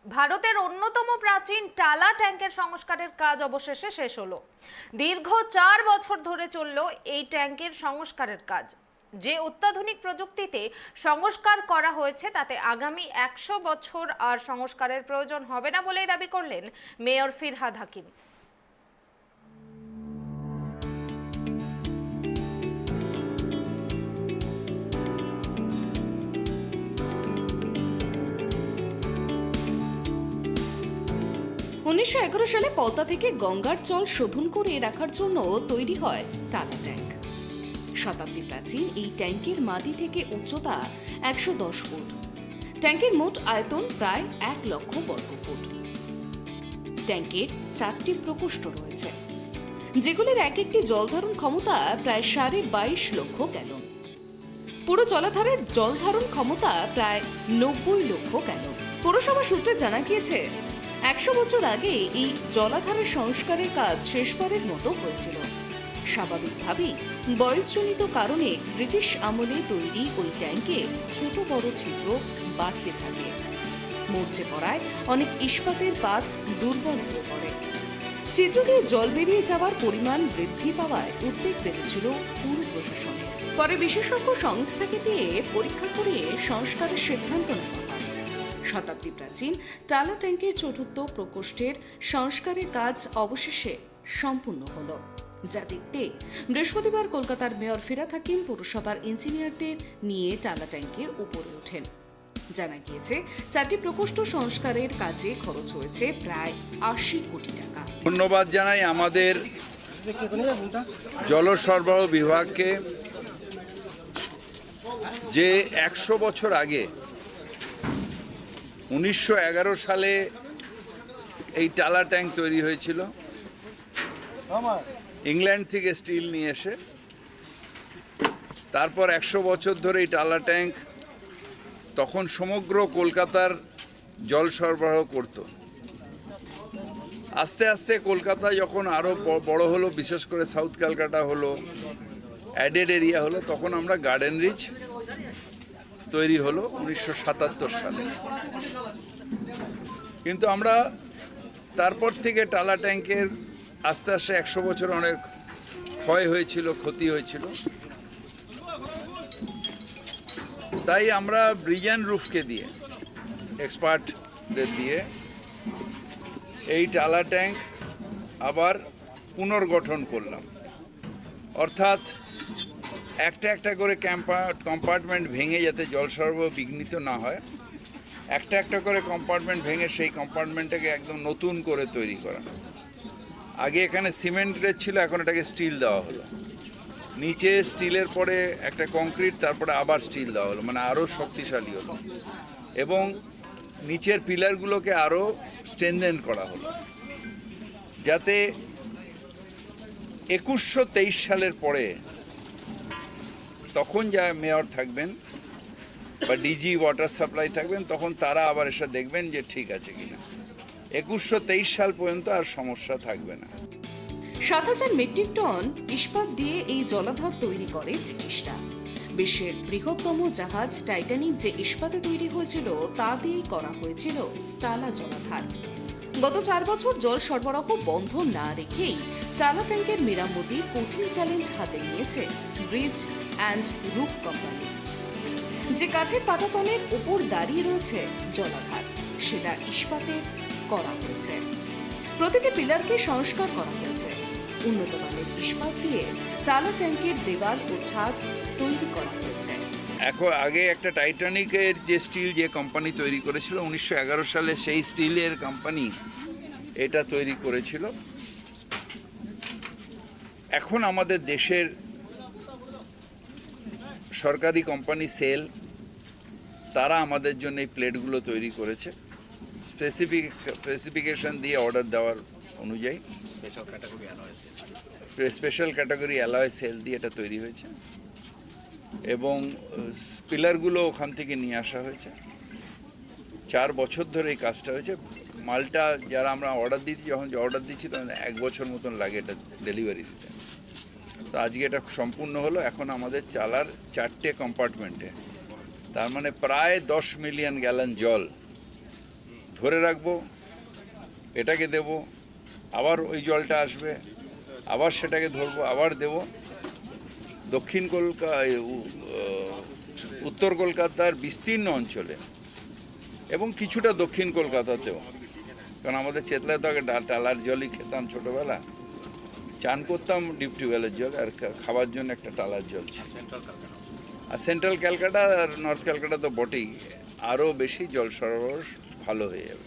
ভারতের অন্যতম প্রাচীন টালা ট্যাঙ্কের সংস্কারের কাজ অবশেষে শেষ হলো। দীর্ঘ 4 বছর ধরে চলল এই ট্যাঙ্কের সংস্কারের কাজ। যে অত্যাধুনিক প্রযুক্তিতে সংস্কার করা হয়েছে তাতে আগামী 100 বছর আর সংস্কারের প্রয়োজন হবে না বলেই দাবি করলেন মেয়র ফিরহাদ হাকিম। 1911 সালে পদ্মা থেকে গঙ্গার জল শোধন করে রাখার জন্য তৈরি হয় টালা ট্যাঙ্ক। শতাব্দী প্রাচীন এই ট্যাঙ্কের মাটি থেকে উচ্চতা 110 ফুট। ট্যাঙ্কের মোট আয়তন প্রায় 1 লক্ষ বর্গফুট। ট্যাঙ্কের 4টি প্রকোষ্ঠ রয়েছে, যেগুলির এক একটি জলধারণ ক্ষমতা প্রায় 22.5 লক্ষ গ্যালন। পুরো জলাধারের জলধারণ ক্ষমতা প্রায় 90 লক্ষ গ্যালন। পৌরসভা সূত্রে জানা গিয়েছে 100 বছর আগে এই জলাধারের সংস্কারের কাজ শেষবারের মতো হয়েছিল। স্বাভাবিকভাবেই বয়সজনিত কারণে ব্রিটিশ আমলে তৈরি ওই ট্যাঙ্কে ছোট বড় ছিদ্র বাড়তে থাকে। মরচে পড়ায় অনেক ইস্পাতের পাত দুর্বল হয়ে পড়ে। ছিদ্র দিয়ে জল বেরিয়ে যাওয়ার পরিমাণ বৃদ্ধি পাওয়ায় উদ্বেগ বেড়েছিল পুর প্রশাসনের। পরে বিশেষজ্ঞ সংস্থাকে দিয়ে পরীক্ষা করে সংস্কারের সিদ্ধান্ত নেওয়া হয়। শতাব্দী প্রাচীন টালা ট্যাঙ্কের চতুর্থ প্রকোষ্ঠের সংস্কারের কাজ অবশেষে সম্পূর্ণ হলো, যা দেখতে বৃহস্পতিবার কলকাতার মেয়র ফিরহাদ হাকিম পৌরসভার ইঞ্জিনিয়ারদের নিয়ে টালা ট্যাঙ্কের উপরে ওঠেন। জানা গিয়েছে 4টি প্রকোষ্ঠ সংস্কারের কাজে খরচ হয়েছে প্রায় 80 কোটি টাকা। ধন্যবাদ জানাই আমাদের জল সরবরাহ বিভাগকে, যে 100 বছর আগে 1911 সালে এই টালা ট্যাঙ্ক তৈরি হয়েছিল। ইংল্যান্ড থেকে স্টিল নিয়ে এসে তারপর 100 বছর ধরে এই টালা ট্যাঙ্ক তখন সমগ্র কলকাতার জল সরবরাহ করত। আস্তে আস্তে কলকাতা যখন আরও বড় হলো, বিশেষ করে সাউথ ক্যালকাটা হলো, অ্যাডেড এরিয়া হলো, তখন আমরা গার্ডেন রিচ তৈরি হলো 1977 সালে। কিন্তু আমরা তারপর থেকে টালা ট্যাঙ্কের আস্তে আস্তে 100 বছর অনেক ক্ষয় হয়েছিল, ক্ষতি হয়েছিল। তাই আমরা ব্রিজ অ্যান্ড রুফকে দিয়ে, এক্সপার্টদের দিয়ে এই টালা ট্যাঙ্ক আবার পুনর্গঠন করলাম। অর্থাৎ একটা একটা করে কম্পার্টমেন্ট ভেঙে যাতে জল সরবরাহ বিঘ্নিত না হয়, একটা একটা করে কম্পার্টমেন্ট ভেঙে সেই কম্পার্টমেন্টটাকে একদম নতুন করে তৈরি করা। আগে এখানে সিমেন্টের ছিল, এখন এটাকে স্টিল দেওয়া হলো। নিচে স্টিলের পরে একটা কংক্রিট, তারপরে আবার স্টিল দেওয়া হলো, মানে আরও শক্তিশালী হলো। এবং নিচের পিলারগুলোকে আরও স্ট্রেনথেন করা হলো, যাতে 2123 সালের পরে তখন যা মেয়র থাকবেন বা ডিজি ওয়াটার সাপ্লাই থাকবেন, তখন তারা আবার এসে দেখবেন যে ঠিক আছে কিনা। 2123 সাল পর্যন্ত আর সমস্যা থাকবে না। 7000 মেট্রিক টন ইস্পাত দিয়ে এই জলাধার তৈরি করে ব্রিটিশরা। বিশ্বের বৃহত্তম জাহাজ টাইটানিক যে ইস্পাতে তৈরি হয়েছিল তা দিয়েই করা হয়েছিল টালা জলাধার। গত 4 বছর জল সরবরাহ বন্ধ না রেখেই টালা ট্যাঙ্কের মেরামতির কঠিন চ্যালেঞ্জ হাতে নিয়েছে ব্রিজ অ্যান্ড রুফ কোম্পানি। যে কাঠের পাটাতনের উপর দাঁড়িয়ে রয়েছে জলাধার, সেটা ইস্পাতে করা হয়েছে। প্রতিটি পিলারকে সংস্কার করা হয়েছে। উন্নত মানের ইস্পাত দিয়ে টালা ট্যাঙ্কের দেওয়াল ও ছাদ তৈরি করা হয়েছে। এখন আগে একটা টাইটানিকের যে স্টিল যে কোম্পানি তৈরি করেছিল 1911 সালে, সেই স্টিলের কোম্পানি এটা তৈরি করেছিল। এখন আমাদের দেশের সরকারি কোম্পানি সেল, তারা আমাদের জন্য এই প্লেটগুলো তৈরি করেছে স্পেসিফিকেশন দিয়ে, অর্ডার দেওয়ার অনুযায়ী। স্পেশাল ক্যাটাগরি অ্যালয় সেল দিয়ে এটা তৈরি হয়েছে এবং পিলারগুলো ওখান থেকে নিয়ে আসা হয়েছে। 4 বছর ধরে এই কাজটা হয়েছে। মালটা যারা আমরা অর্ডার দিচ্ছি, যখন অর্ডার দিচ্ছি তখন 1 বছর মতন লাগে এটা ডেলিভারি দিতে। তো আজকে এটা সম্পূর্ণ হলো। এখন আমাদের চালার 4টে কম্পার্টমেন্টে, তার মানে প্রায় 10 মিলিয়ন গ্যালন জল ধরে রাখবো, এটাকে দেব, আবার ওই জলটা আসবে, আবার সেটাকে ধরবো, আবার দেব। দক্ষিণ উত্তর কলকাতার বিস্তীর্ণ অঞ্চলে এবং কিছুটা দক্ষিণ কলকাতাতেও, কারণ আমাদের চেতলায় তো আগে টালার জলই খেতাম ছোটোবেলা, চান করতাম ডিপ টিউবওয়েলের জল, আর খাবার জন্য একটা টালার জল ছিল। আর সেন্ট্রাল ক্যালকাটা আর নর্থ ক্যালকাটা তো বটেই, আরও বেশি জল সরবরাহ ভালো হয়ে যাবে।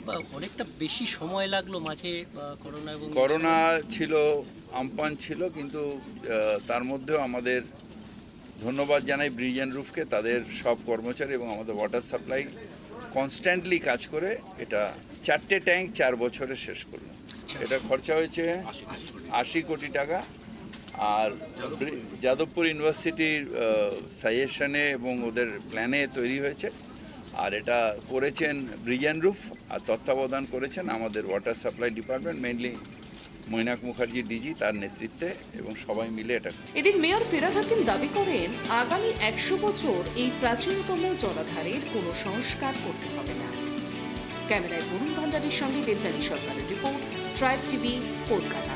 বা অনেকটা বেশি সময় লাগলো মাঝে করোনা এবং করোনা ছিল, আমপান ছিল, কিন্তু তার মধ্যেও আমাদের ধন্যবাদ জানাই ব্রিজ অ্যান্ড রুফকে, তাদের সব কর্মচারী এবং আমাদের ওয়াটার সাপ্লাই কনস্ট্যান্টলি কাজ করে এটা 4টে ট্যাঙ্ক 4 বছরে শেষ করলো। এটা খরচা হয়েছে 80 কোটি টাকা। আর যাদবপুর ইউনিভার্সিটির সাজেশনে এবং ওদের প্ল্যানে তৈরি হয়েছে। আর এটা করেছেন ব্রিজ অ্যান্ড রুফ, আর তত্ত্বাবধান করেছেন আমাদের water supply department, mainly Mainak Mukherjee DG, তার নেতৃত্বে, এবং সবাই মিলে এটা। এদিন মেয়র ফিরহাদ হাকিম দাবি করেন আগামী 100 বছর এই প্রাচীনতম জলাধারের কোনো সংস্কার করতে হবে না। ক্যামেরায় বরুণ ভান্ডারীর সঙ্গে দেবযানী সরকারের রিপোর্ট, ট্রাইব টিভি, কলকাতা।